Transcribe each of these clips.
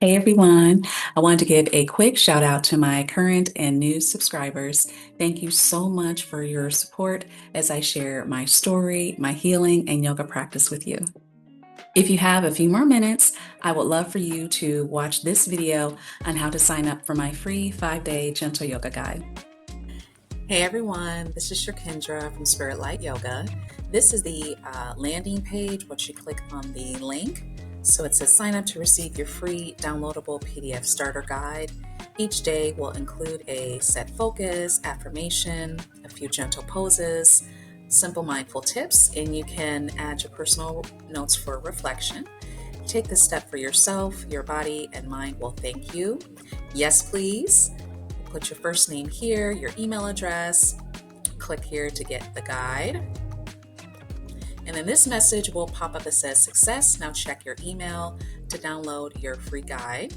Hey everyone, I wanted to give a quick shout out to my current and new subscribers. Thank you so much for your support as I share my story, my healing, and yoga practice with you. If you have a few more minutes, I would love for you to watch this video on how to sign up for my free 5-day gentle yoga guide. Hey everyone, this is Shirkendra from Spirit Light Yoga. This is the landing page once you click on the link. So it says sign up to receive your free downloadable PDF starter guide. Each day will include a set focus, affirmation, a few gentle poses, simple mindful tips, and you can add your personal notes for reflection. Take this step for yourself, your body and mind will thank you. Yes, please. Put your first name here, your email address, click here to get the guide. And then this message will pop up that says success. Now check your email to download your free guide.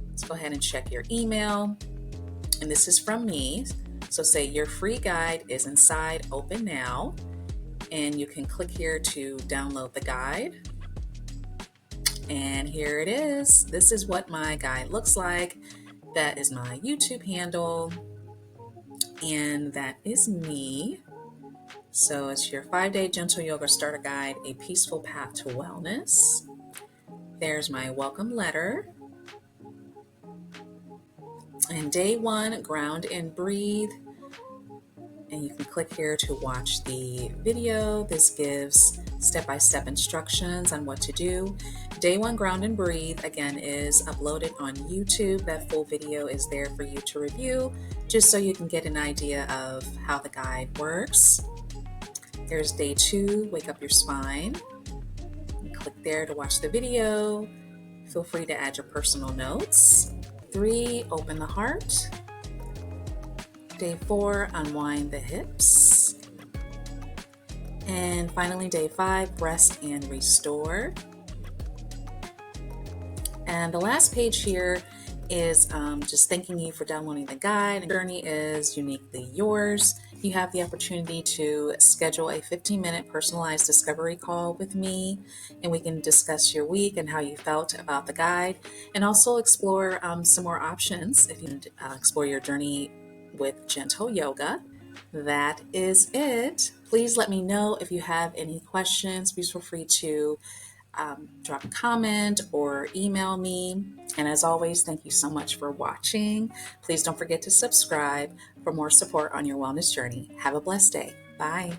Let's go ahead and check your email. And this is from me. So say your free guide is inside, open now. And you can click here to download the guide. And here it is. This is what my guide looks like. That is my YouTube handle. And that is me. So it's your 5-day gentle yoga starter guide, a peaceful path to wellness. There's my welcome letter. And day 1, ground and breathe. And you can click here to watch the video. This gives step-by-step instructions on what to do. Day 1, ground and breathe, again, is uploaded on YouTube. That full video is there for you to review, just so you can get an idea of how the guide works. There's day 2, wake up your spine. You click there to watch the video. Feel free to add your personal notes. 3, open the heart. Day 4, unwind the hips. And finally, day 5, rest and restore. And the last page here is just thanking you for downloading the guide. The journey is uniquely yours. You have the opportunity to schedule a 15-minute personalized discovery call with me, and we can discuss your week and how you felt about the guide, and also explore some more options if you explore your journey with gentle yoga. That is it. Please let me know if you have any questions. Please feel free to drop a comment or email me. And as always, thank you so much for watching. Please don't forget to subscribe for more support on your wellness journey. Have a blessed day. Bye.